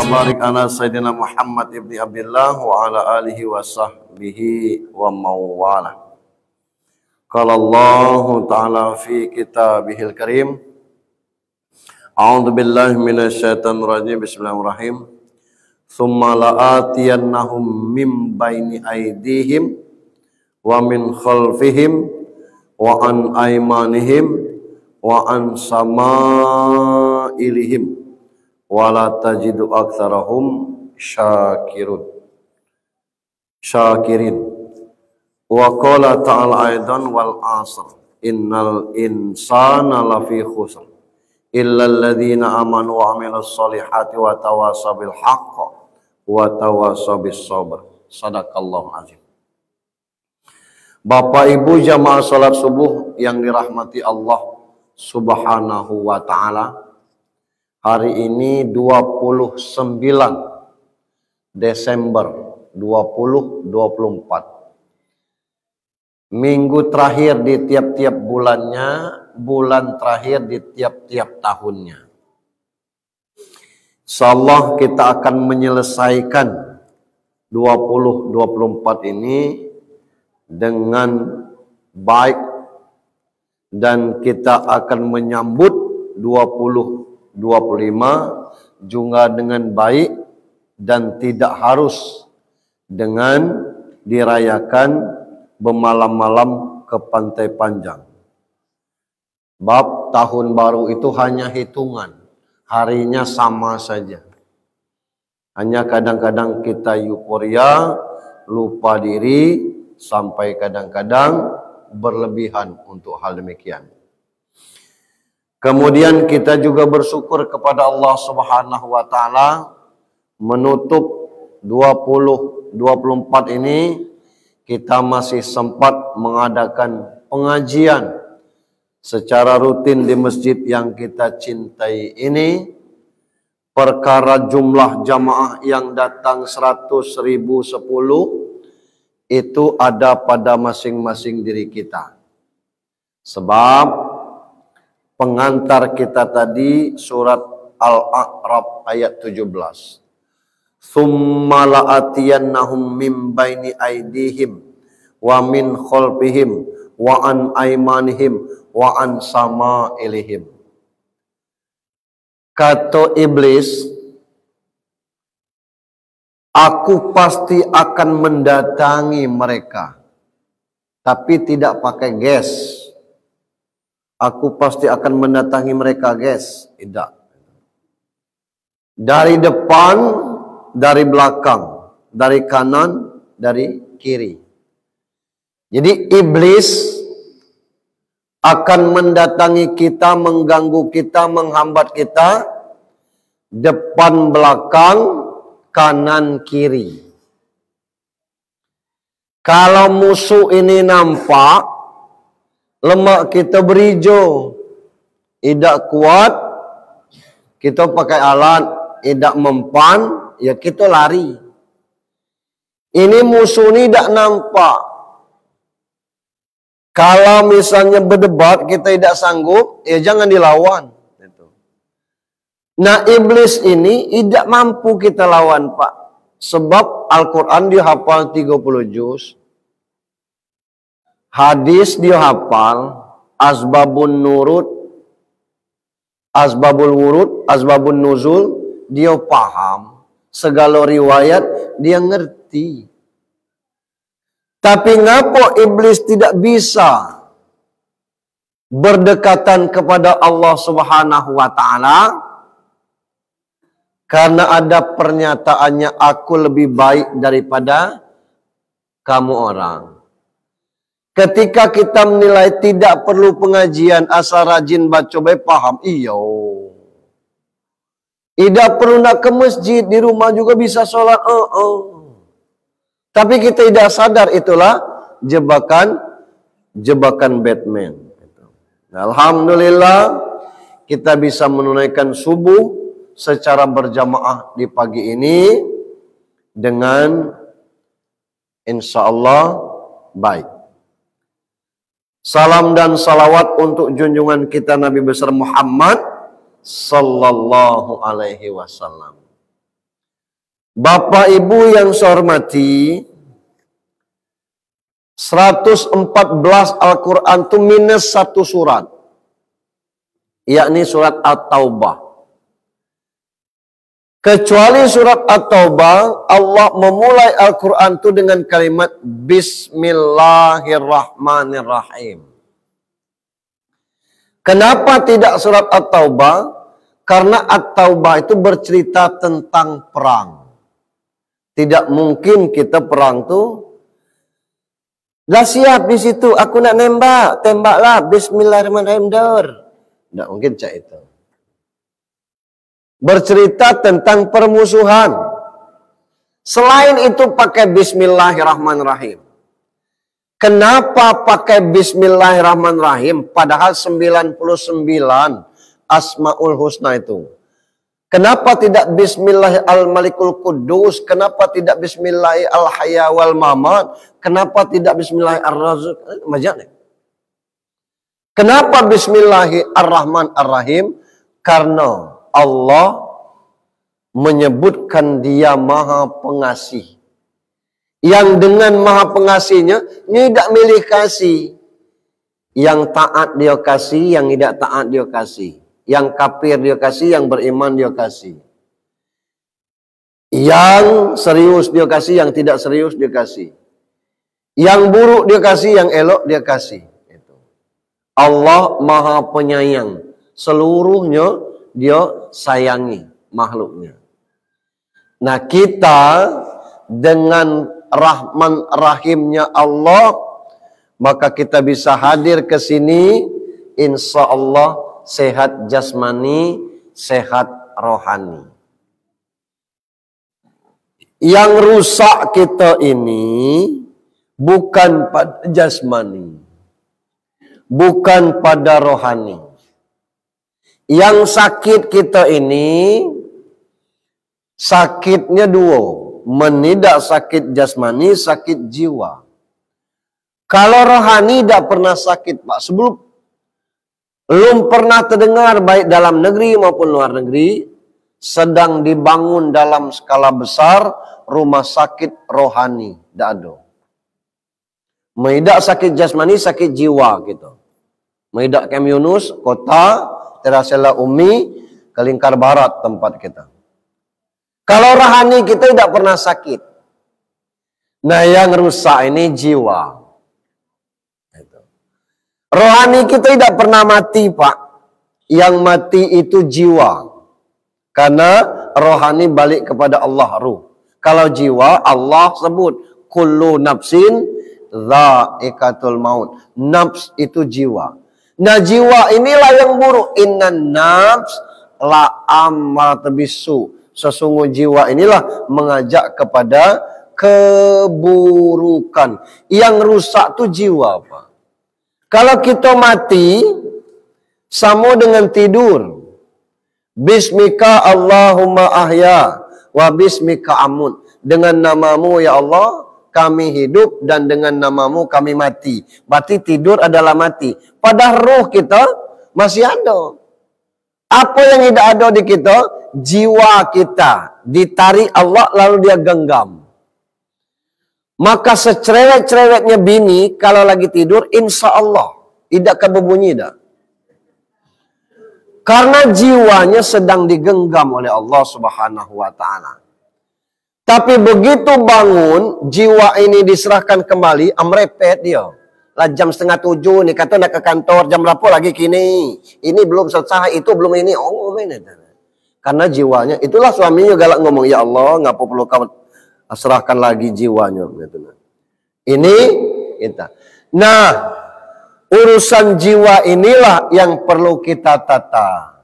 barik ala Sayyidina Muhammad ibni Abdullah wa ala alihi wa sahbihi wa mawala. Qala Allah Ta'ala fi kitabihil karim. A'udzu billahi minasyaitonir rajim. Bismillahirrahmanirrahim. Tsumma la'atiyannahum min baini aydihim wa min khalfihim wa an aymanihim wa an samailihim wala tajidu aktsarahum syakirin. Wa qala ta'ala aidan wal 'asr innal insana lafi khusr illa alladziina amanu wa 'amilus solihati wa tawasaw bil haqq wa tawasaw bis sabr. Shadaqallahu azim. Bapak Ibu jamaah salat subuh yang dirahmati Allah Subhanahu wa taala. Hari ini 29 Desember 2024. Minggu terakhir di tiap-tiap bulannya, bulan terakhir di tiap-tiap tahunnya. Insyaallah kita akan menyelesaikan 2024 ini dengan baik dan kita akan menyambut 2025 juga dengan baik dan tidak harus dengan dirayakan bermalam-malam ke Pantai Panjang. Bab tahun baru itu hanya hitungan, harinya sama saja. Hanya kadang-kadang kita euforia, lupa diri, sampai kadang-kadang berlebihan untuk hal demikian. Kemudian kita juga bersyukur kepada Allah Subhanahu wa taala menutup 2024 ini kita masih sempat mengadakan pengajian secara rutin di masjid yang kita cintai ini. Perkara jumlah jamaah yang datang 100.010 itu ada pada masing-masing diri kita. Sebab pengantar kita tadi surat Al-A'raf ayat 17. Tsumma la'atiyannahum min baini aydihim wa min khalfihim wa an aymanihim wa an samailihim. Kata iblis, aku pasti akan mendatangi mereka, tapi tidak pakai gas. Aku pasti akan mendatangi mereka, guys. Tidak. Dari depan, dari belakang, dari kanan, dari kiri. Jadi iblis akan mendatangi kita, mengganggu kita, menghambat kita, depan, belakang, kanan, kiri. Kalau musuh ini nampak, lemak kita berhijau, tidak kuat, kita pakai alat, tidak mempan, ya kita lari. Ini musuh ini tidak nampak. Kalau misalnya berdebat, kita tidak sanggup, ya jangan dilawan. Nah iblis ini tidak mampu kita lawan, Pak. Sebab Al-Quran dia hafal 30 juz. Hadis dia hafal, asbabun nurut, asbabul wurud, asbabun nuzul, dia paham. Segala riwayat dia ngerti. Tapi ngapa iblis tidak bisa berdekatan kepada Allah Subhanahu wa taala? Karena ada pernyataannya, aku lebih baik daripada kamu orang. Ketika kita menilai tidak perlu pengajian, asal rajin baca baik paham. Iyo. Tidak perlu nak ke masjid, di rumah juga bisa sholat. Tapi kita tidak sadar itulah jebakan Batman. Alhamdulillah kita bisa menunaikan subuh secara berjamaah di pagi ini dengan insya Allah baik. Salam dan salawat untuk junjungan kita Nabi besar Muhammad sallallahu alaihi wasallam. Bapak Ibu yang saya hormati, 114 Al-Quran itu minus satu surat, yakni surat At-Taubah. Kecuali surat At-Taubah, Allah memulai Al-Quran itu dengan kalimat Bismillahirrahmanirrahim. Kenapa tidak surat At-Taubah? Karena At-Taubah itu bercerita tentang perang. Tidak mungkin kita perang tuh, dah siap di situ, aku nak nembak, tembaklah, Bismillahirrahmanirrahim, dor. Tidak mungkin cak itu. Bercerita tentang permusuhan. Selain itu pakai Bismillahirrahmanirrahim. Kenapa pakai Bismillahirrahmanirrahim? Padahal 99 Asmaul Husna itu. Kenapa tidak Bismillah al-Malikul Kudus? Kenapa tidak Bismillah al-Haya wal Mamat? Kenapa tidak Bismillah ar-Razuq? Kenapa Bismillahirrahmanirrahim? Karena Allah menyebutkan Dia Maha Pengasih. Yang dengan Maha Pengasihnya, tidak milih kasih. Yang taat Dia kasih, yang tidak taat Dia kasih. Yang kafir Dia kasih, yang beriman Dia kasih. Yang serius Dia kasih, yang tidak serius Dia kasih. Yang buruk Dia kasih, yang elok Dia kasih. Allah Maha Penyayang. Seluruhnya Dia sayangi makhluknya. Nah, kita dengan Rahman Rahimnya Allah, maka kita bisa hadir ke sini, insya Allah sehat jasmani, sehat rohani. Yang rusak kita ini bukan pada jasmani, bukan pada rohani. Yang sakit kita ini sakitnya dua. Menidak sakit jasmani, sakit jiwa. Kalau rohani tidak pernah sakit, Pak. Belum pernah terdengar baik dalam negeri maupun luar negeri sedang dibangun dalam skala besar rumah sakit rohani. Tidak ada. Menidak sakit jasmani, sakit jiwa gitu. Menidak Kem Yunus, kota, Terasela Umi, ke Lingkar Barat tempat kita. Kalau rohani kita tidak pernah sakit. Nah, yang rusak ini jiwa. Rohani kita tidak pernah mati, Pak. Yang mati itu jiwa. Karena rohani balik kepada Allah, ruh. Kalau jiwa, Allah sebut kullu nafsin dha'iqatul maut. Nafs itu jiwa. Nah, jiwa inilah yang buruk. Innan nafs la'ammarat bisu. Sesungguh jiwa inilah mengajak kepada keburukan. Yang rusak itu jiwa, Pak. Kalau kita mati, sama dengan tidur. Bismika Allahumma ahya wa bismika amut. Dengan namamu ya Allah kami hidup dan dengan namamu kami mati. Berarti tidur adalah mati. Padahal roh kita masih ada. Apa yang tidak ada di kita? Jiwa kita ditarik Allah lalu dia genggam. Maka secerewet-cerewetnya bini kalau lagi tidur insya Allah tidak keberbunyi dah. Karena jiwanya sedang digenggam oleh Allah Subhanahu wa taala. Tapi begitu bangun, jiwa ini diserahkan kembali, amrepet dia. Lah jam 6:30 nih kata nak ke kantor, jam berapa lagi kini? Ini belum selesai, itu belum ini. Oh, karena jiwanya, itulah suaminya galak ngomong, ya Allah, ngapa perlu kau serahkan lagi jiwanya. Ini kita. Nah, urusan jiwa inilah yang perlu kita tata.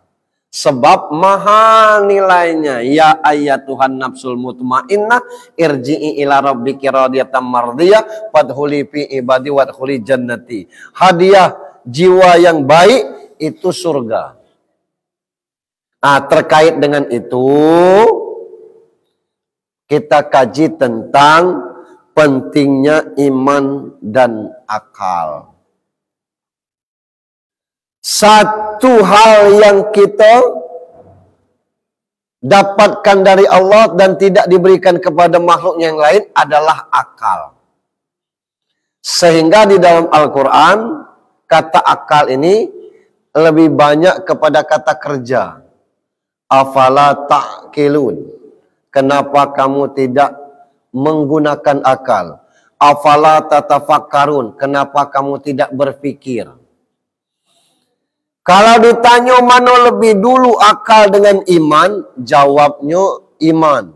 Sebab maha nilainya. Ya ayyatuhan nafsul mutmainnah irji'i ila rabbiki radiyatan mardiyah fadkhuli fi ibadi wadkhuli jannati. Hadiah jiwa yang baik itu surga. Nah, terkait dengan itu kita kaji tentang pentingnya iman dan akal. Satu hal yang kita dapatkan dari Allah dan tidak diberikan kepada makhluk yang lain adalah akal. Sehingga di dalam Al-Quran, kata akal ini lebih banyak kepada kata kerja. Afala ta'qilun. Kenapa kamu tidak menggunakan akal? Afala tatafakkarun. Kenapa kamu tidak berpikir? Kalau ditanya mana lebih dulu akal dengan iman, jawabnya iman.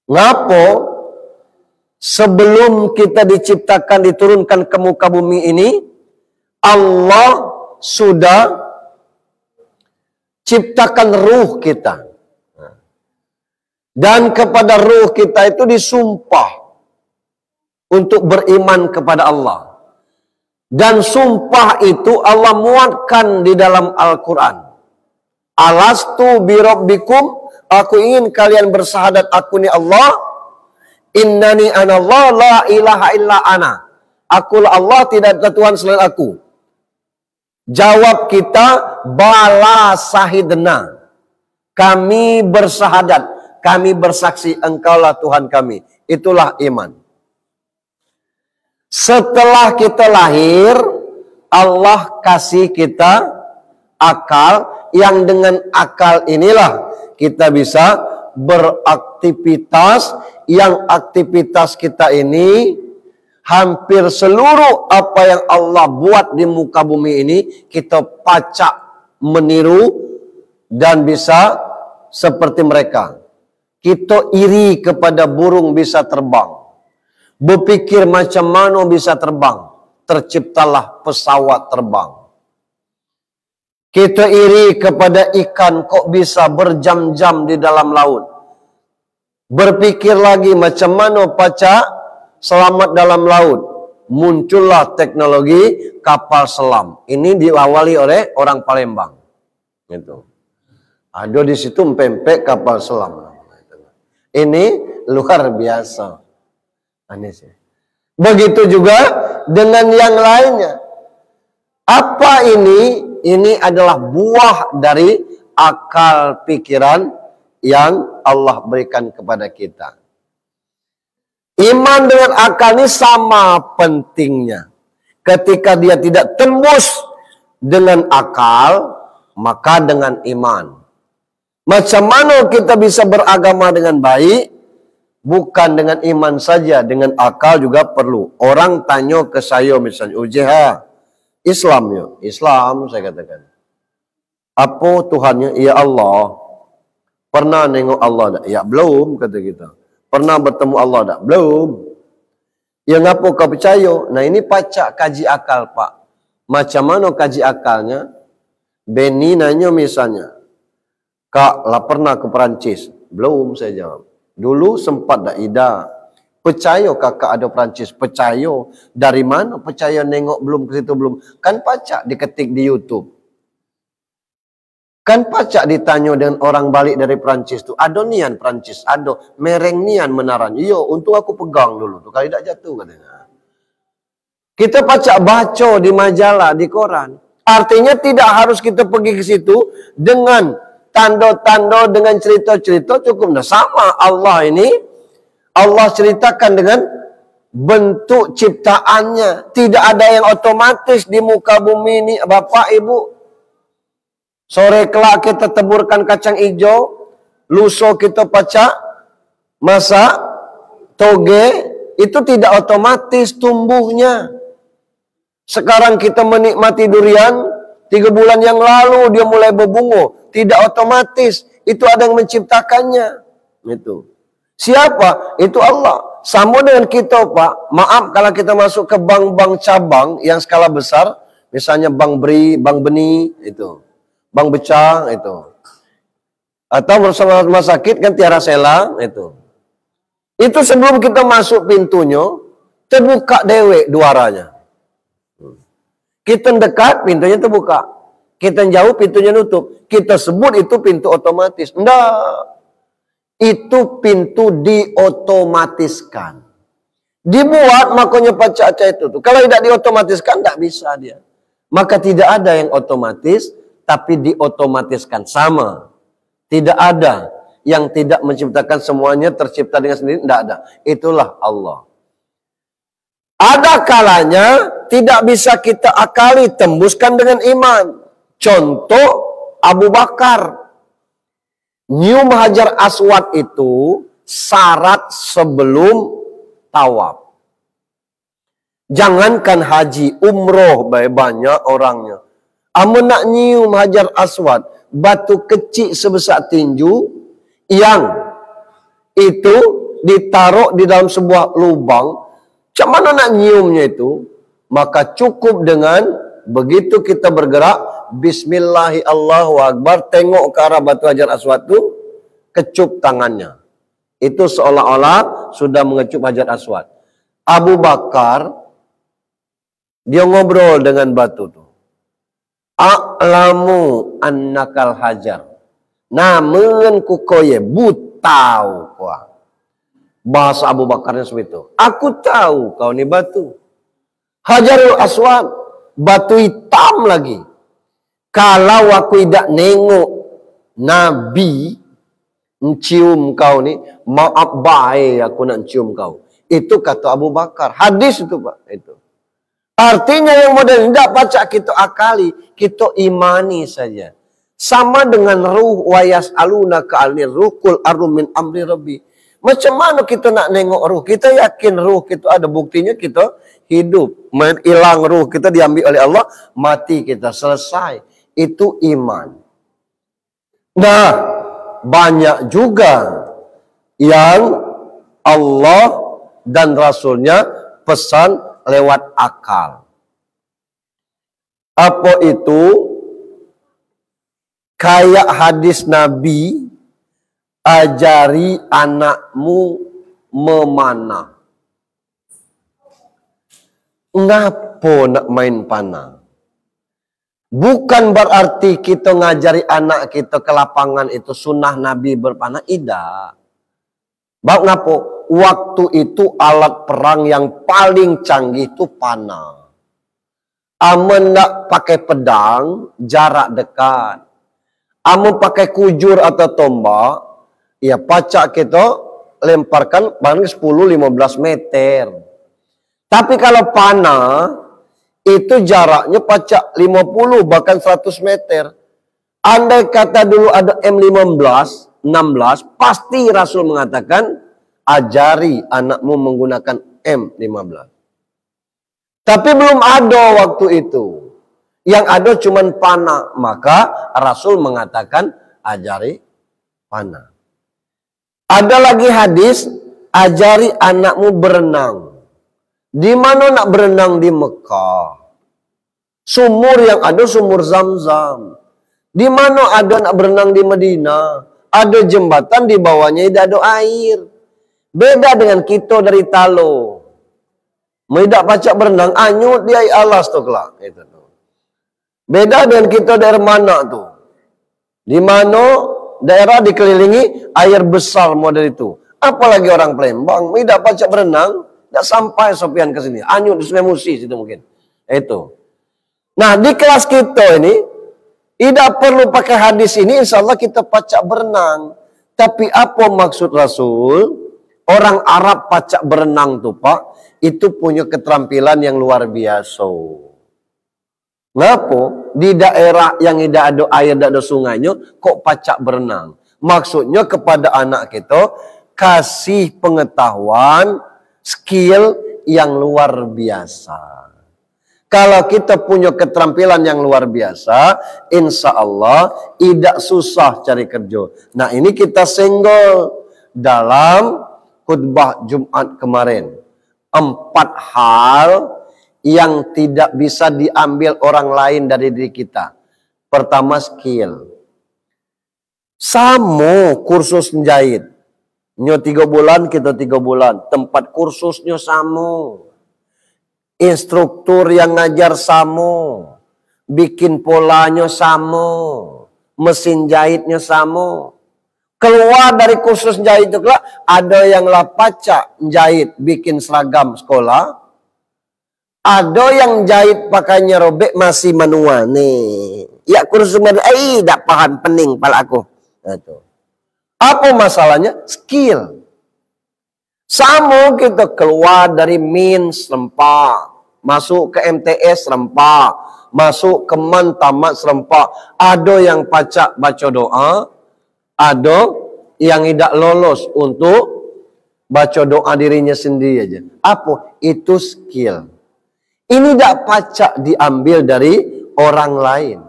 Ngapo? Sebelum kita diciptakan, diturunkan ke muka bumi ini, Allah sudah ciptakan ruh kita. Dan kepada ruh kita itu disumpah untuk beriman kepada Allah. Dan sumpah itu Allah muatkan di dalam Al-Quran. Alastu birabbikum, aku ingin kalian bersahadat aku ni Allah. Innani anallah la ilaha illa ana. Akulah Allah, tidak ada Tuhan selain aku. Jawab kita, bala sahidna. Kami bersahadat, kami bersaksi engkaulah Tuhan kami. Itulah iman. Setelah kita lahir, Allah kasih kita akal, yang dengan akal inilah kita bisa beraktivitas, yang aktivitas kita ini hampir seluruh apa yang Allah buat di muka bumi ini kita pacak meniru dan bisa seperti mereka. Kita iri kepada burung bisa terbang. Berpikir macam mana bisa terbang. Terciptalah pesawat terbang. Kita iri kepada ikan kok bisa berjam-jam di dalam laut. Berpikir lagi macam mana pacak selamat dalam laut. Muncullah teknologi kapal selam. Ini diawali oleh orang Palembang. Gitu. Ada di situ pempek kapal selam. Ini luar biasa. Aneh. Begitu juga dengan yang lainnya. Apa ini? Ini adalah buah dari akal pikiran yang Allah berikan kepada kita. Iman dengan akal ini sama pentingnya. Ketika dia tidak tembus dengan akal, maka dengan iman. Macam mana kita bisa beragama dengan baik? Bukan dengan iman saja, dengan akal juga perlu. Orang tanya ke saya misalnya, ujiha Islam ya, Islam saya katakan. Apa Tuhannya? Ya Allah. Pernah nengok Allah tak? Ya belum, kata kita. Pernah bertemu Allah tak? Belum. Ya ngapa kau percaya? Nah ini pacak kaji akal Pak. Macam mana kaji akalnya? Benny nanya misalnya, Kak lah pernah ke Perancis? Belum, saya jawab. Dulu sempat tak Ida. Percaya kakak ada Perancis? Percaya. Dari mana percaya nengok belum ke situ belum? Kan pacak diketik di YouTube. Kan pacak ditanya dengan orang balik dari Perancis tu. Ada nian Perancis, ada mereng nian menaran. Iya, untung aku pegang dulu tu. Kali tak jatuh katanya. Kita pacak baca di majalah, di koran. Artinya tidak harus kita pergi ke situ dengan tanda-tanda, dengan cerita-cerita cukup. Nah, sama Allah ini, Allah ceritakan dengan bentuk ciptaannya. Tidak ada yang otomatis di muka bumi ini, Bapak, Ibu. Sore kelak kita teburkan kacang hijau, lusa kita pacak, masak, toge, itu tidak otomatis tumbuhnya. Sekarang kita menikmati durian, 3 bulan yang lalu dia mulai berbunga. Tidak otomatis, itu ada yang menciptakannya. Itu. Siapa? Itu Allah. Sama dengan kita, Pak. Maaf kalau kita masuk ke bank-bank cabang yang skala besar, misalnya Bank Bri, Bank Beni, itu. Bank Becang, itu. Atau bersama rumah sakit kan Tiara Sela, itu. Itu sebelum kita masuk pintunya, terbuka dewek duaranya. Kita dekat, pintunya terbuka. Kita jauh, pintunya nutup. Kita sebut itu pintu otomatis. Enggak. Itu pintu diotomatiskan. Dibuat makanya pacaca itu. Kalau tidak diotomatiskan, tidak bisa dia. Maka tidak ada yang otomatis, tapi diotomatiskan. Sama. Tidak ada yang tidak menciptakan semuanya tercipta dengan sendiri, tidak ada. Itulah Allah. Ada kalanya tidak bisa kita akali, tembuskan dengan iman. Contoh Abu Bakar. Nyium Hajar Aswad itu syarat sebelum tawaf. Jangankan haji, umroh banyak orangnya. Amun nak nyium Hajar Aswad, batu kecil sebesar tinju, yang itu ditaruh di dalam sebuah lubang. Macam mana nak nyiumnya itu? Maka cukup dengan begitu kita bergerak, Bismillahi Allahu Akbar, tengok ke arah batu Hajar Aswad itu, kecup tangannya. Itu seolah-olah sudah mengecup Hajar Aswad. Abu Bakar, dia ngobrol dengan batu itu. A'lamu annakal hajar. Namun ku koye butau kuah. Bahasa Abu Bakarnya seperti itu. Aku tahu kau ni batu. Hajarul Aswad, batu hitam lagi. Kalau aku tidak nengok Nabi mencium kau ni, maaf baik aku nak cium kau. Itu kata Abu Bakar. Hadis itu Pak. Itu. Artinya yang model tidak pacak kita akali, kita imani saja. Sama dengan ruh wayas aluna ka'alir ruhul arum min amri rabbi. Macam mana kita nak nengok ruh? Kita yakin ruh kita ada, buktinya kita hidup. Hilang ruh kita diambil oleh Allah, mati kita, selesai. Itu iman. Nah, banyak juga yang Allah dan Rasulnya pesan lewat akal. Apa itu? Kayak hadis Nabi, ajari anakmu memanah. Ngapa nak main panah? Bukan berarti kita ngajari anak kita ke lapangan itu sunnah Nabi berpanah. Tidak. Bang ngapo? Waktu itu alat perang yang paling canggih itu panah. Amun nak pakai pedang, jarak dekat. Amun pakai kujur atau tombak, ya pacak kita lemparkan paling 10-15 meter. Tapi kalau panah, itu jaraknya pacak 50 bahkan 100 meter. Andai kata dulu ada M15, 16, pasti Rasul mengatakan, ajari anakmu menggunakan M15. Tapi belum ada waktu itu. Yang ada cuma panah. Maka Rasul mengatakan ajari panah. Ada lagi hadis, ajari anakmu berenang. Di mana nak berenang? Di Mekah. Sumur yang ada sumur Zam-Zam. Di mana ada nak berenang? Di Madinah. Ada jembatan di bawahnya tidak ada air. Beda dengan kita dari Talo. Tidak pacak berenang, anyut di air alas tu kelak. Itu tu. Beda dengan kita daerah mana tu? Di mana daerah dikelilingi air besar model itu. Apalagi orang Palembang, tidak pacak berenang, tidak sampai Sopian ke sini. Anyut di Sungai Musi situ mungkin. Itu. Nah, di kelas kita ini, tidak perlu pakai hadis ini, insya Allah kita pacak berenang. Tapi apa maksud Rasul? Orang Arab pacak berenang tuh Pak, itu punya keterampilan yang luar biasa. Ngapa? Di daerah yang tidak ada air, tidak ada sungainya, kok pacak berenang? Maksudnya kepada anak kita, kasih pengetahuan, skill yang luar biasa. Kalau kita punya keterampilan yang luar biasa, insya Allah tidak susah cari kerja. Nah ini kita senggol dalam khutbah Jumat kemarin. 4 hal yang tidak bisa diambil orang lain dari diri kita. Pertama, skill. Sama kursus menjahit. Nyo 3 bulan, kita 3 bulan. Tempat kursusnya sama. Instruktur yang ngajar sama. Bikin polanya sama. Mesin jahitnya sama. Keluar dari kursus jahit itu, ada yang lah pacak jahit bikin seragam sekolah. Ada yang jahit pakainya robek masih manual nih. Ya kursus tak paham pening pala aku. Nah, Apa masalahnya? Skill. Sama kita keluar dari min serempak, masuk ke MTS serempak, masuk ke man tamat serempak. Ada yang pacak baca doa, ada yang tidak lolos untuk baca doa dirinya sendiri aja. Apa? Itu skill. Ini tidak pacak diambil dari orang lain.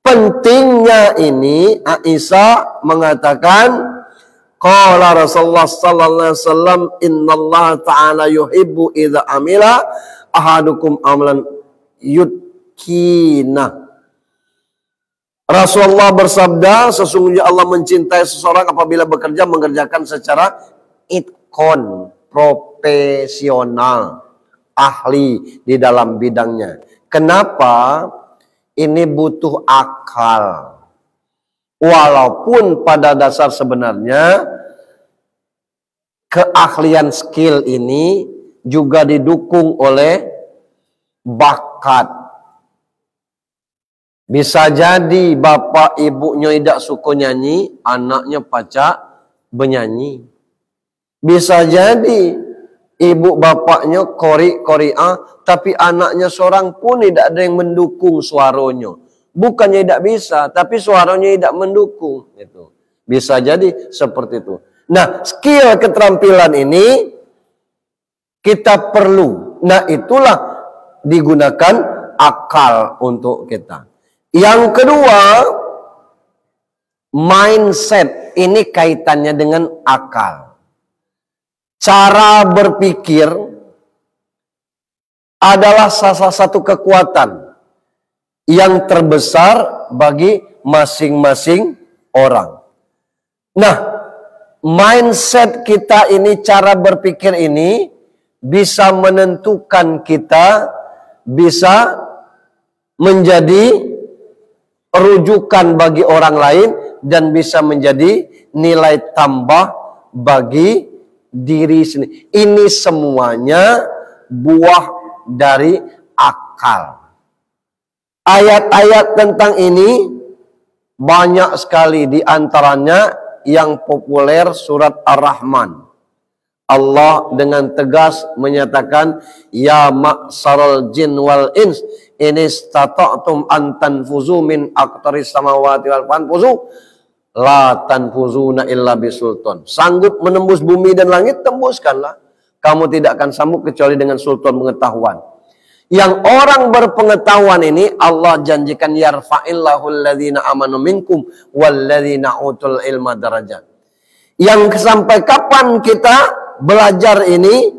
Pentingnya ini Aisyah mengatakan, qala Rasulullah sallallahu alaihi wasallam, innallaha ta'ala yuhibbu idza amila ahadukum amalan yudkina. Rasulullah bersabda, sesungguhnya Allah mencintai seseorang apabila bekerja mengerjakan secara itkon, profesional, ahli di dalam bidangnya. Kenapa? Ini butuh akal. Walaupun pada dasar sebenarnya keahlian skill ini juga didukung oleh bakat. Bisa jadi bapak ibunya tidak suka nyanyi, anaknya pacak bernyanyi. Bisa jadi ibu bapaknya kori-koriah, tapi anaknya seorang pun tidak ada yang mendukung suaranya. Bukannya tidak bisa, tapi suaranya tidak mendukung. Itu bisa jadi seperti itu. Nah, skill keterampilan ini kita perlu. Nah, itulah digunakan akal untuk kita. Yang kedua, mindset. Ini kaitannya dengan akal. Cara berpikir adalah salah satu kekuatan yang terbesar bagi masing-masing orang. Nah, mindset kita ini, cara berpikir ini bisa menentukan kita bisa menjadi rujukan bagi orang lain dan bisa menjadi nilai tambah bagi diri sendiri. Ini semuanya buah dari akal. Ayat-ayat tentang ini banyak sekali, di antaranya yang populer surat Ar-Rahman. Allah dengan tegas menyatakan, ya ma'saral jin wal ins in istata'tum an tanfuzu min aqtaris samawati wal fanfuzu la tanfuzuna illa bisultan. Sanggup menembus bumi dan langit, tembuskanlah. Kamu tidak akan sanggup kecuali dengan sultan pengetahuan. Yang orang berpengetahuan ini Allah janjikan, yarfa'illahu alladhina amanu minkum walladhina utul ilma darajat. Yang sampai kapan kita belajar ini?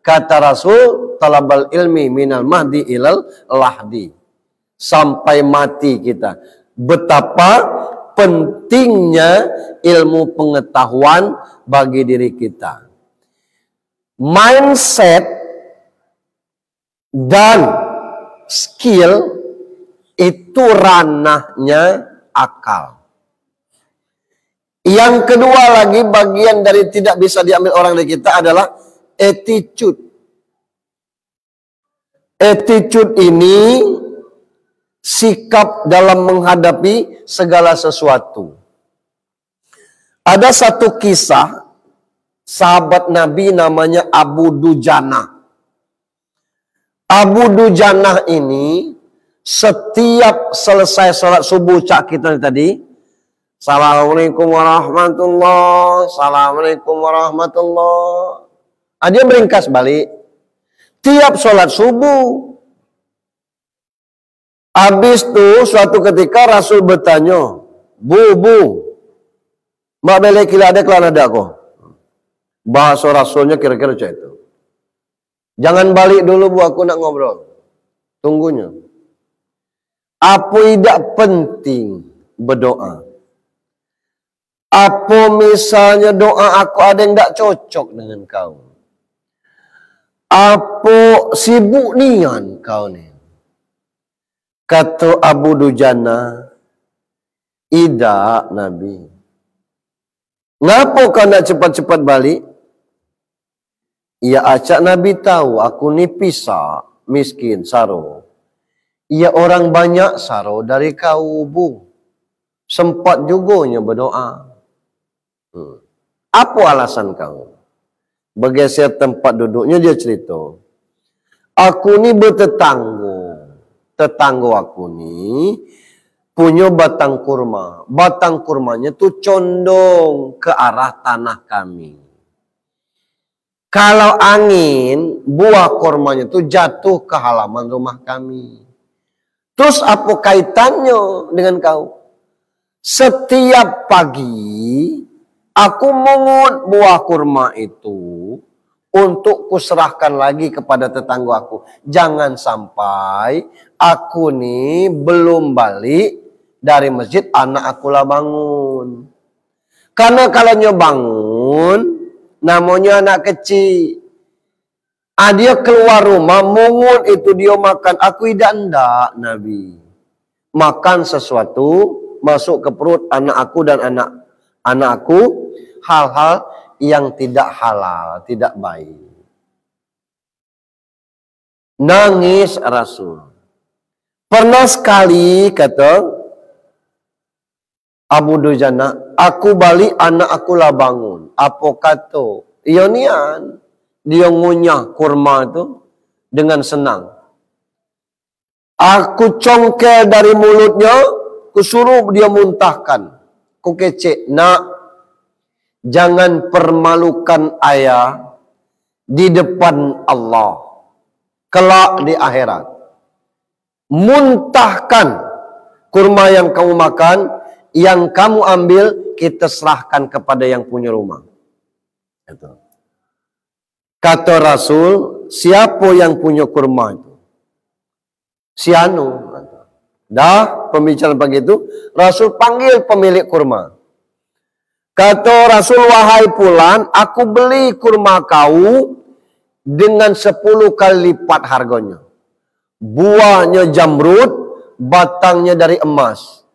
Kata Rasul, talabal ilmi minal mahdi ilal lahdi. Sampai mati kita. Betapa pentingnya ilmu pengetahuan bagi diri kita. Mindset dan skill itu ranahnya akal. Yang kedua lagi, bagian dari tidak bisa diambil orang dari kita adalah attitude. Attitude ini sikap dalam menghadapi segala sesuatu. Ada satu kisah sahabat Nabi namanya Abu Dujanah. Abu Dujanah ini setiap selesai sholat subuh, cak kita tadi, Assalamualaikum warahmatullahi, Assalamualaikum warahmatullahi. Dia meringkas balik. Tiap sholat subuh. Habis itu suatu ketika Rasul bertanya, Bu, mak beli kila ada kelana ada kok. Bahasa Rasulnya kira-kira macam itu. Jangan balik dulu Bu, aku nak ngobrol. Tunggunya. Apa tidak penting berdoa? Apa misalnya doa aku ada yang tidak cocok dengan kau? Apa sibuk nian kau ni? Kata Abu Dujana, tidak Nabi. Ngapa kau nak cepat-cepat balik? Ya acak Nabi tahu aku ni pisah, miskin, saro. Ya orang banyak saro dari kau Bu. Sempat juganya berdoa. Apa alasan kau? Bergeser tempat duduknya, dia cerita. Aku ni bertetangga. Tetangga aku ni punya batang kurma. Batang kurmanya tu condong ke arah tanah kami. Kalau angin, buah kurmanya tu jatuh ke halaman rumah kami. Terus apa kaitannya dengan kau? Setiap pagi aku mengut buah kurma itu untuk kuserahkan lagi kepada tetangga aku. Jangan sampai aku ni belum balik dari masjid, anak aku lah bangun. Karena kalau dia bangun, namanya anak kecil. Dia keluar rumah, mungut itu dia makan. Aku tidak hendak, Nabi. Makan sesuatu, masuk ke perut anak aku dan anak aku, hal-hal yang tidak halal, tidak baik. Nangis Rasul. Pernah sekali, kata Abu Dujana, aku balik, anak aku lah bangun. Apa kata? Ionian. Dia ngunyah kurma itu dengan senang. Aku congkel dari mulutnya, ku suruh dia muntahkan. Ku kecek, nak, jangan permalukan ayah di depan Allah. Kelak di akhirat. Muntahkan kurma yang kamu makan, yang kamu ambil, kita serahkan kepada yang punya rumah. Itu. Kata Rasul, siapa yang punya kurma itu? Si Anu. Dah pembicaraan pagi itu, Rasul panggil pemilik kurma. Kata Rasul, wahai Fulan, aku beli kurma kau dengan 10 kali lipat harganya. Buahnya jamrud, batangnya dari emas.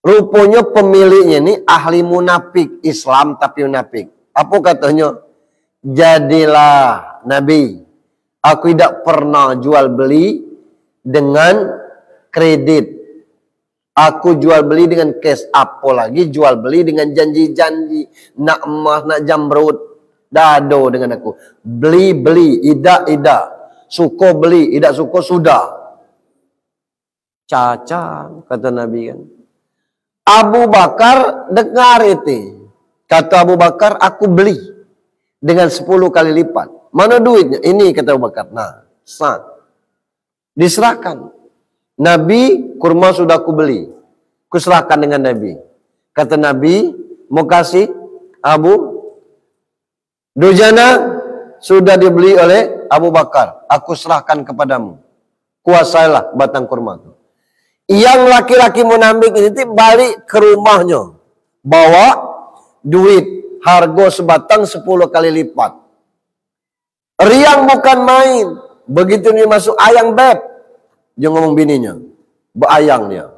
Rupanya pemiliknya ini ahli munafik, Islam tapi munafik. Apa katanya? Jadilah Nabi, aku tidak pernah jual beli dengan kredit. Aku jual beli dengan cash. Apalagi jual beli dengan janji-janji. Nak emas, nak jamrud. Dado dengan aku. Beli, idak. Suka beli, idak suka sudah. Caca, kata Nabi kan. Abu Bakar dengar itu. Kata Abu Bakar, aku beli dengan 10 kali lipat. Mana duitnya? Ini kata Abu Bakar. Nah, diserahkan. Nabi, kurma sudah aku beli. Kuserahkan dengan Nabi. Kata Nabi, mau kasih Abu Dujana sudah dibeli oleh Abu Bakar. Aku serahkan kepadamu. Kuasailah batang kurma itu. Yang laki-laki munafik ini balik ke rumahnya. Bawa duit. Harga sebatang 10 kali lipat. Riang bukan main. Begitu dia masuk ayang beb. Dia ngomong bininya. Beayang dia.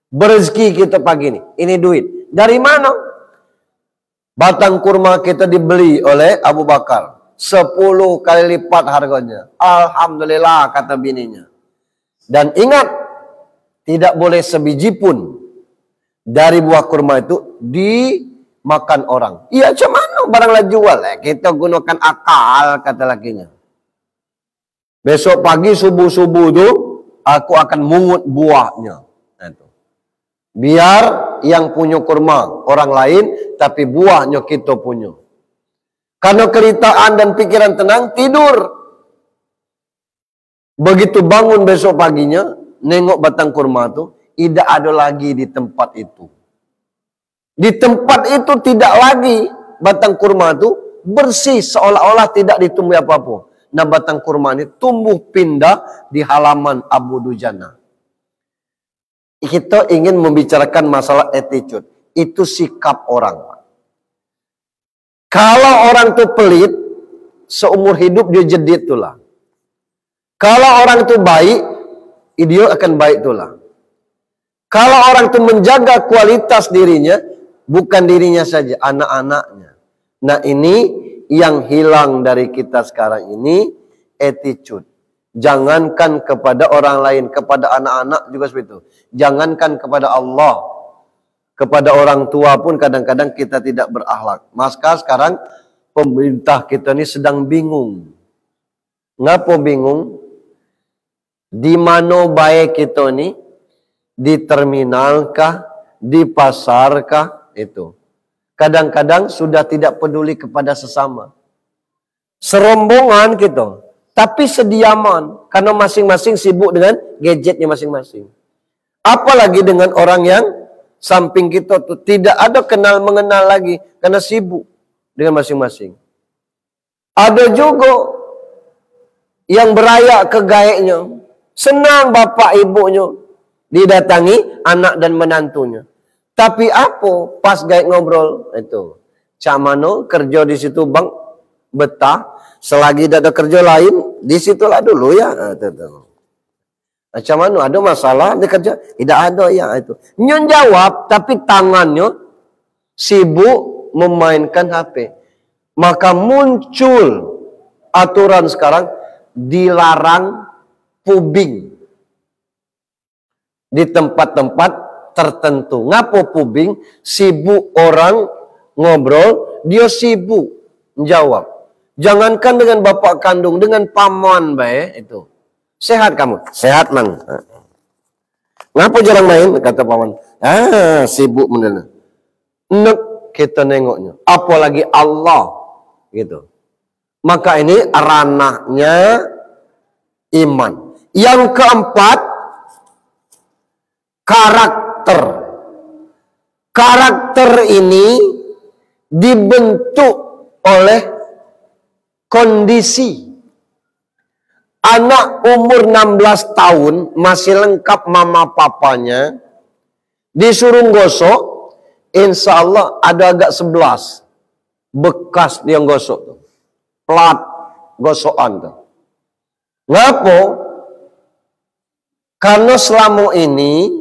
Berezeki kita pagi ini. Ini duit. Dari mana? Batang kurma kita dibeli oleh Abu Bakar. 10 kali lipat harganya. Alhamdulillah, kata bininya. Dan ingat, tidak boleh sebiji pun dari buah kurma itu dimakan orang. Iya, macam mana baranglah jual? Kita gunakan akal, kata lakinya. Besok pagi subuh-subuh itu aku akan mungut buahnya. Biar yang punya kurma orang lain, tapi buahnya kita punya. Karena kelitaan dan pikiran tenang, tidur. Begitu bangun besok paginya, nengok batang kurma itu, tidak ada lagi di tempat itu. Di tempat itu tidak lagi batang kurma itu bersih, seolah-olah tidak ditumbuhi apa-apa. Nah, batang kurma ini tumbuh pindah di halaman Abu Dujana. Kita ingin membicarakan masalah attitude. Itu sikap orang. Kalau orang itu pelit, seumur hidup dia jedit itulah. Kalau orang itu baik, dia akan baik itulah. Kalau orang itu menjaga kualitas dirinya, bukan dirinya saja, anak-anaknya. Nah, ini yang hilang dari kita sekarang ini, attitude. Jangankan kepada orang lain, kepada anak-anak juga seperti itu. Jangankan kepada Allah. Kepada orang tua pun kadang-kadang kita tidak berakhlak. Maka sekarang pemerintah kita ini sedang bingung. Ngapa bingung? Di mana baik kita ini? Di terminal kah? Di pasar kah? Itu. Kadang-kadang sudah tidak peduli kepada sesama. Serombongan gitu. Tapi sediaman. Karena masing-masing sibuk dengan gadgetnya masing-masing. Apalagi dengan orang yang samping kita tuh tidak ada kenal mengenal lagi karena sibuk dengan masing-masing. Ada juga yang berayak ke gaeknya, senang bapak ibunya didatangi anak dan menantunya. Tapi apa pas gaek ngobrol itu, cak mano kerja di situ bang betah, selagi tidak ada kerja lain di situlah dulu ya. Macam mana ada masalah dia kerja? Tidak ada ya itu. Nyon jawab tapi tangannya sibuk memainkan HP. Maka muncul aturan sekarang dilarang pubing di tempat-tempat tertentu. Ngapo pubing? Sibuk orang ngobrol, dia sibuk menjawab. Jangankan dengan bapak kandung, dengan paman baik itu. Sehat kamu? Sehat man. Ngapa jarang main? Kata paman. Sibuk bener. Nek kita nengoknya. Apalagi Allah. Gitu. Maka ini ranahnya iman. Yang keempat, karakter. Karakter ini dibentuk oleh kondisi. Anak umur 16 tahun masih lengkap mama papanya, disuruh gosok, insya Allah ada agak 11 bekas dia gosok tuh. Plat gosokan tuh. Ngapo? Karena selama ini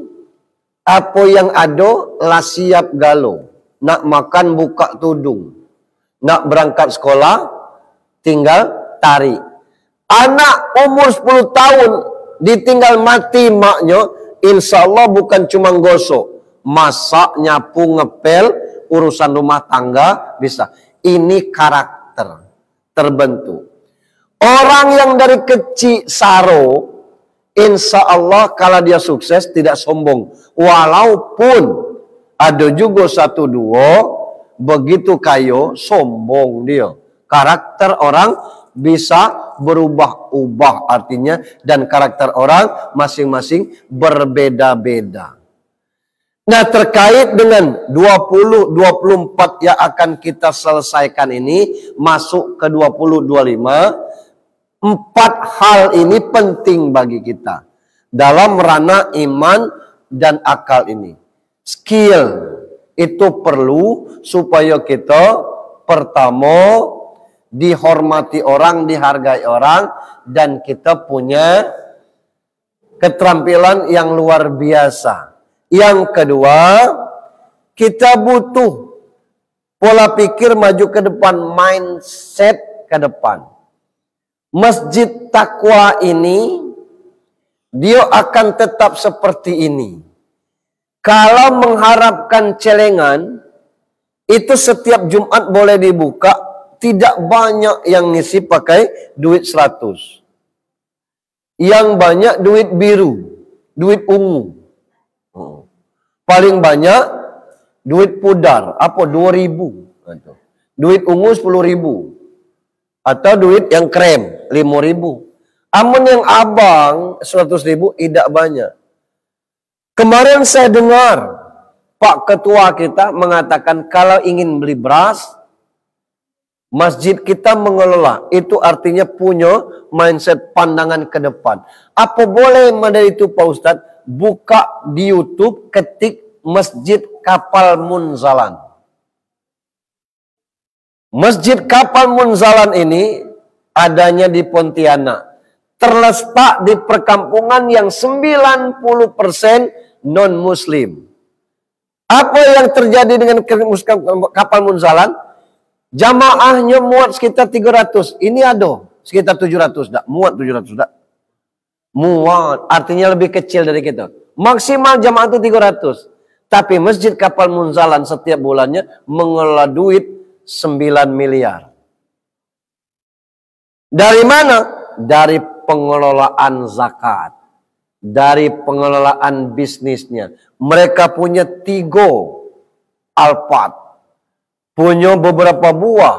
apa yang ada lah siap galau. Nak makan buka tudung. Nak berangkat sekolah tinggal tarik. Anak umur 10 tahun ditinggal mati maknya, insya Allah bukan cuma gosok, masak, nyapu, ngepel, urusan rumah tangga bisa. Ini karakter terbentuk. Orang yang dari kecil saro, insya Allah kalau dia sukses tidak sombong. Walaupun ada juga satu dua begitu kayo sombong dia. Karakter orang bisa berubah-ubah artinya, dan karakter orang masing-masing berbeda-beda. Nah, terkait dengan 20-24 yang akan kita selesaikan ini, masuk ke 20-25, 4 hal ini penting bagi kita dalam ranah iman dan akal ini. Skill itu perlu supaya kita pertama dihormati orang, dihargai orang, dan kita punya keterampilan yang luar biasa. Yang kedua, kita butuh pola pikir maju ke depan, mindset ke depan. Masjid Taqwa ini, dia akan tetap seperti ini. Kalau mengharapkan celengan, itu setiap Jumat boleh dibuka, tidak banyak yang ngisi pakai duit 100. Yang banyak duit biru, duit ungu. Paling banyak duit pudar, apa 2.000. Duit ungu 10.000. Atau duit yang krem 5.000. Amun yang abang 100.000 tidak banyak. Kemarin saya dengar Pak Ketua kita mengatakan kalau ingin beli beras, masjid kita mengelola, itu artinya punya mindset pandangan ke depan. Apa boleh dari itu Pak Ustadz? Buka di YouTube, ketik Masjid Kapal Munzalan. Masjid Kapal Munzalan ini adanya di Pontianak. Terletak di perkampungan yang 90% non-muslim. Apa yang terjadi dengan kapal Munzalan? Jamaahnya muat sekitar 300. Ini ada sekitar 700. Tak muat 700. Tak muat. Artinya lebih kecil dari kita. Maksimal jamaah itu 300. Tapi Masjid Kapal Munzalan setiap bulannya mengelola duit 9 miliar. Dari mana? Dari pengelolaan zakat. Dari pengelolaan bisnisnya. Mereka punya Tigo, Alphard, punya beberapa buah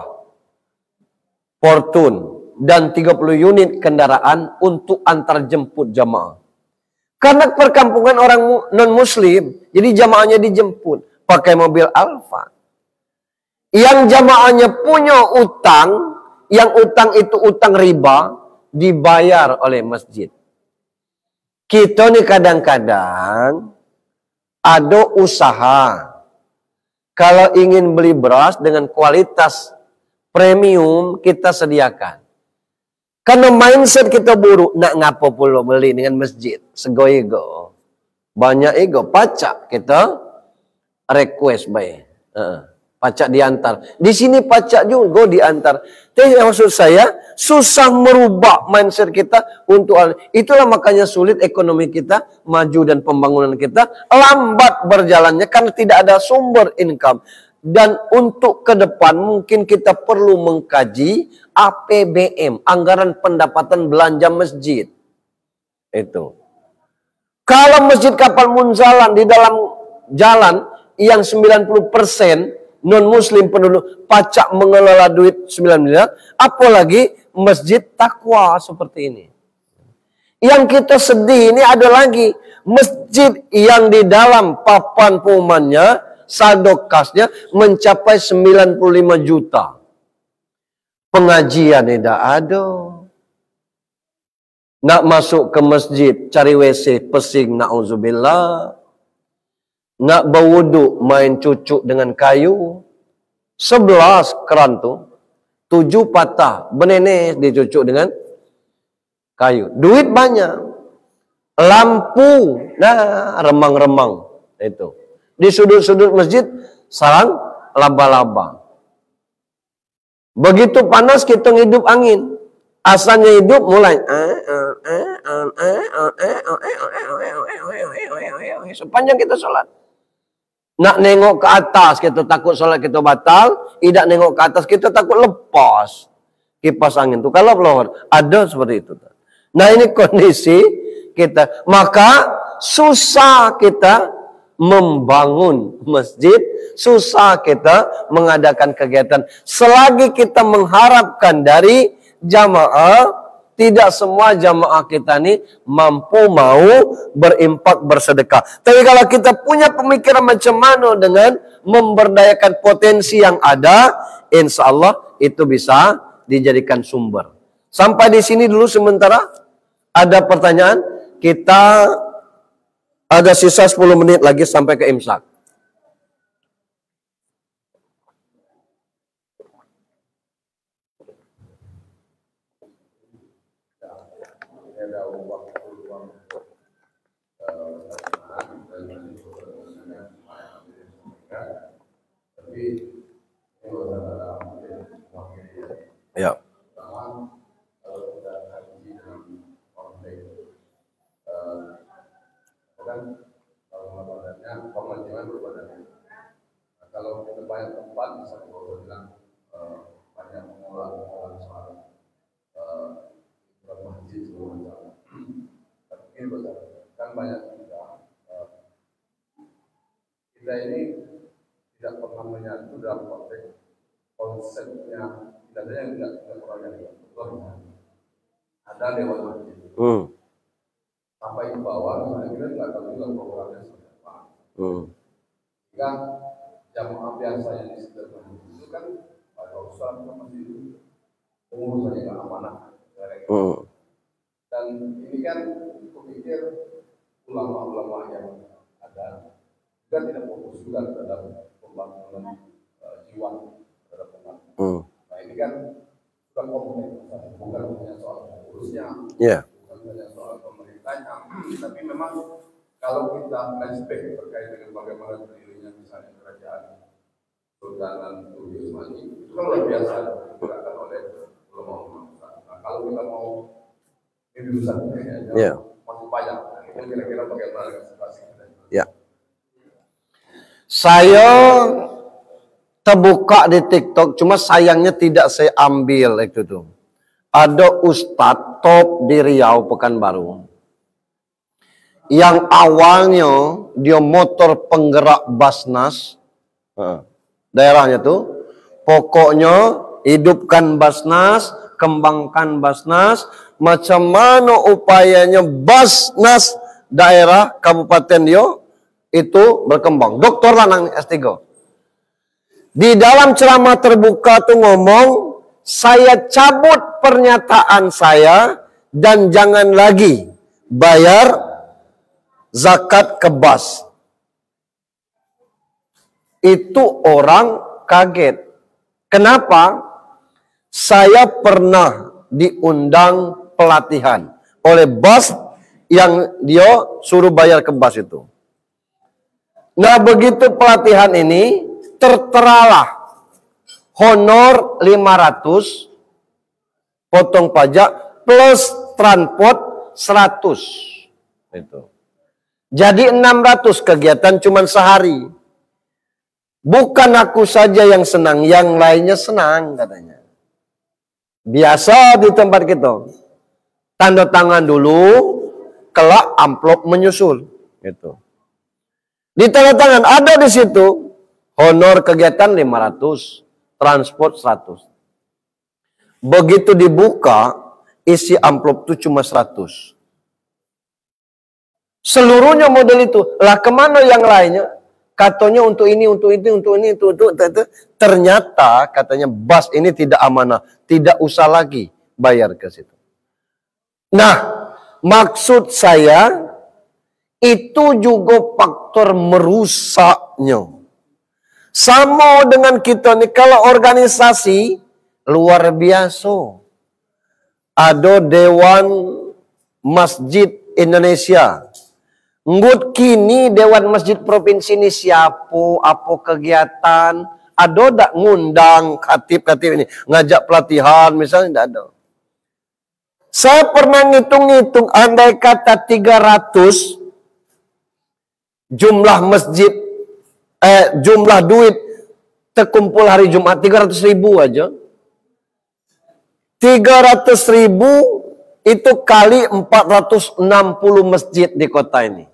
Fortune, dan 30 unit kendaraan untuk antar jemput jamaah. Karena perkampungan orang non-muslim, jadi jamaahnya dijemput pakai mobil Alphard. Yang jamaahnya punya utang, yang utang itu utang riba, dibayar oleh masjid. Kita nih kadang-kadang ada usaha. Kalau ingin beli beras dengan kualitas premium, kita sediakan. Karena mindset kita buruk, nak ngapo pula beli dengan masjid. Sego-ego. Banyak ego, pacak kita request baik. Pacak diantar. Di sini pacak juga diantar. Tapi maksud saya, susah merubah mindset kita untuk itulah makanya sulit ekonomi kita maju dan pembangunan kita lambat berjalannya karena tidak ada sumber income. Dan untuk ke depan mungkin kita perlu mengkaji APBM, anggaran pendapatan belanja masjid. Itu. Kalau Masjid Kapal Munzalan di dalam jalan yang 90% non-muslim penduduk pacak mengelola duit 9 miliar, apalagi masjid takwa seperti ini. Yang kita sedih ini ada lagi masjid yang di dalam papan pengumumannya saldo kasnya mencapai 95 juta. Pengajian tidak ada. Nak masuk ke masjid cari WC pesing na'udzubillah. Nak berwuduk main cucuk dengan kayu. 11 keran tu. 7 patah. Benenes dicucuk dengan kayu. Duit banyak. Lampu. Nah, remang-remang. Itu. Di sudut-sudut masjid sarang laba-laba. Begitu panas kita hidup angin. Asalnya hidup mulai. Sepanjang kita sholat. Nak nengok ke atas, kita takut sholat kita batal. Tidak nengok ke atas, kita takut lepas kipas angin itu. Kalau blower, ada seperti itu. Nah ini kondisi kita. Maka susah kita membangun masjid. Susah kita mengadakan kegiatan. Selagi kita mengharapkan dari jamaah, tidak semua jamaah kita ini mampu mau berimpak bersedekah. Tapi kalau kita punya pemikiran macam mana dengan memberdayakan potensi yang ada, insya Allah itu bisa dijadikan sumber. Sampai di sini dulu sementara. Ada pertanyaan? Kita ada sisa 10 menit lagi sampai ke imsak. Ya. Kalau kita banyak tempat bisa bilang banyak mengolah soal masjid segala macam. Tapi ini kan banyak juga kita ini tidak pernah menyatu dalam konteks konsepnya. Tidak ada yang tidak orang yang ada dewan masjid. Sampai ke bawah, misalnya kita nggak tahu juga programnya seperti apa. Jika jamaah biasa yang disediakan itu kan pada usaha masih pengurusannya nggak amanah. Dan ini kan kupikir ulama-ulama yang ada juga tidak fokus juga terhadap pembangunan jiwa terhadap pembangunan. Nah ini kan bukan komponen, bukan hanya soal pengurusnya, bukan hanya soal pemerintahnya, tapi memang kalau kita flashback terkait dengan bagaimana berdirinya misalnya kerajaan Sultan Turki Utsmani, itu kan luar biasa digerakkan oleh ulama-ulama. Nah, kalau kita mau lebih besar masih banyak. Nah, itu kira-kira bagaimana situasi kita? Saya terbuka di TikTok, cuma sayangnya tidak saya ambil itu tuh. Ada ustadz top di Riau Pekanbaru yang awalnya dia motor penggerak Basnas, daerahnya tuh, pokoknya hidupkan Basnas, kembangkan Basnas, macam mana upayanya Basnas daerah kabupaten dia itu berkembang. Doktor Lanang S3. Di dalam ceramah terbuka tuh ngomong, saya cabut pernyataan saya dan jangan lagi bayar zakat ke Bas. Itu orang kaget. Kenapa? Saya pernah diundang pelatihan oleh Bas yang dia suruh bayar ke Bas itu. Nah, begitu pelatihan ini terteralah honor 500 potong pajak plus transport 100 itu. Jadi 600 kegiatan cuman sehari. Bukan aku saja yang senang, yang lainnya senang katanya. Biasa di tempat kita. Tanda tangan dulu, kelak amplop menyusul gitu. Di tanda tangan ada di situ honor kegiatan 500, transport 100. Begitu dibuka, isi amplop itu cuma 100. Seluruhnya model itu. Lah kemana yang lainnya? Katanya untuk ini, untuk itu, untuk ini, untuk itu. Ternyata katanya Bas ini tidak amanah. Tidak usah lagi bayar ke situ. Nah, maksud saya itu juga faktor merusaknya. Sama dengan kita nih, kalau organisasi luar biasa. Ada Dewan Masjid Indonesia. Ngut kini Dewan Masjid Provinsi ini siapa, apa kegiatan, ada tak ngundang khatib-khatib ini, ngajak pelatihan misalnya, tidak ada. Saya pernah ngitung-ngitung, andai kata 300 jumlah masjid, jumlah duit terkumpul hari Jumat 300.000 aja. 300.000 itu kali 460 masjid di kota ini.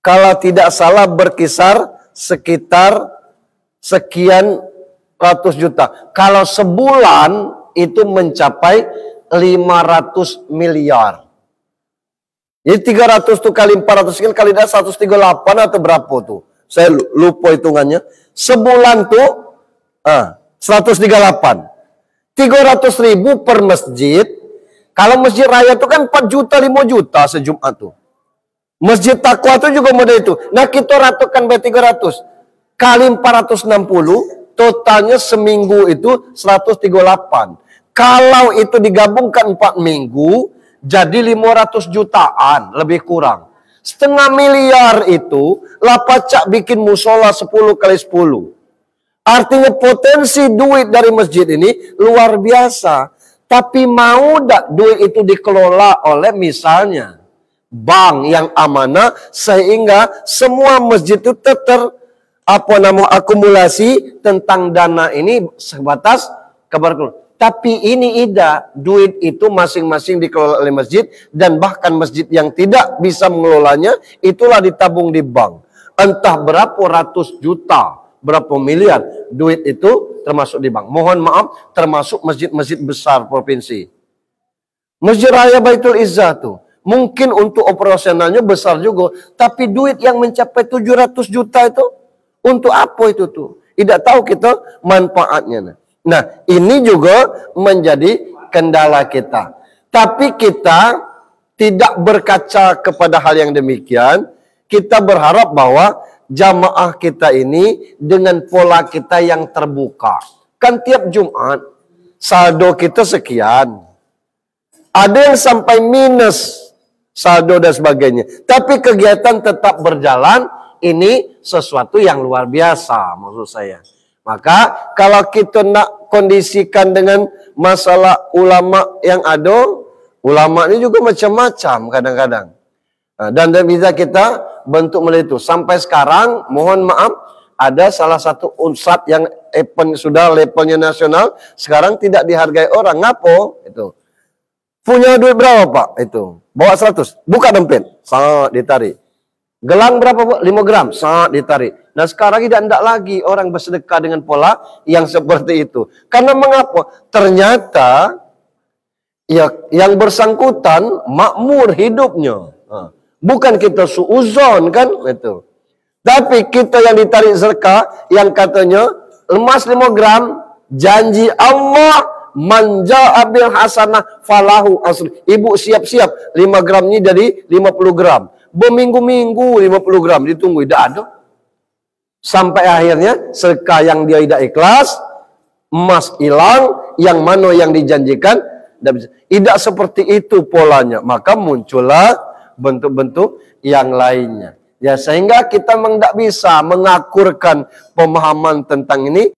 Kalau tidak salah berkisar sekitar sekian ratus juta. Kalau sebulan itu mencapai 500 miliar. Jadi 300 itu kali 400 sekian kali 138 atau berapa tuh? Saya lupa hitungannya. Sebulan tuh 138. 300.000 per masjid. Kalau masjid raya itu kan 4 juta, 5 juta sejumat tuh. Masjid Taqwa itu juga model itu. Nah kita ratukan by 300. Kali 460, totalnya seminggu itu 138. Kalau itu digabungkan 4 minggu, jadi 500 jutaan, lebih kurang. Setengah miliar itu, lah pacak bikin musola 10 kali 10. Artinya potensi duit dari masjid ini luar biasa. Tapi mau tak duit itu dikelola oleh misalnya bank yang amanah, sehingga semua masjid itu akumulasi tentang dana ini sebatas keberkeluargaan. Tapi ini tidak, duit itu masing-masing dikelola oleh masjid, dan bahkan masjid yang tidak bisa mengelolanya itulah ditabung di bank. Entah berapa ratus juta, berapa miliar duit itu termasuk di bank. Mohon maaf, termasuk masjid-masjid besar provinsi. Masjid Raya Baitul Izzah tuh mungkin untuk operasionalnya besar juga, tapi duit yang mencapai 700 juta itu untuk apa itu tuh? Tidak tahu kita manfaatnya. Nah, ini juga menjadi kendala kita. Tapi kita tidak berkaca kepada hal yang demikian. Kita berharap bahwa jamaah kita ini dengan pola kita yang terbuka. Kan tiap Jumat saldo kita sekian. Ada yang sampai minus saldo dan sebagainya. Tapi kegiatan tetap berjalan. Ini sesuatu yang luar biasa maksud saya. Maka kalau kita nak kondisikan dengan masalah ulama yang ada, ulama ini juga macam-macam kadang-kadang. Dan bisa kita bentuk melalui itu. Sampai sekarang, mohon maaf, ada salah satu ustadz yang sudah levelnya nasional, sekarang tidak dihargai orang. Ngapo? Itu. Punya duit berapa Pak? Itu. Bawa 100. Buka dompet. Sangat ditarik. Gelang berapa Pak? 5 gram. Sangat ditarik. Nah sekarang tidak lagi orang bersedekah dengan pola yang seperti itu. Karena mengapa? Ternyata ya, yang bersangkutan makmur hidupnya. Bukan kita suuzon kan? Itu. Tapi kita yang ditarik zakat, yang katanya emas 5 gram, janji Allah, manja abil hasanah falahu asri. Ibu siap-siap 5 gram ini jadi 50 gram. Berminggu-minggu 50 gram ditunggu, tidak ada. Sampai akhirnya sedekah yang dia tidak ikhlas, emas hilang, yang mana yang dijanjikan tidak seperti itu polanya. Maka muncullah bentuk-bentuk yang lainnya. Ya, sehingga kita memang tidak bisa mengakurkan pemahaman tentang ini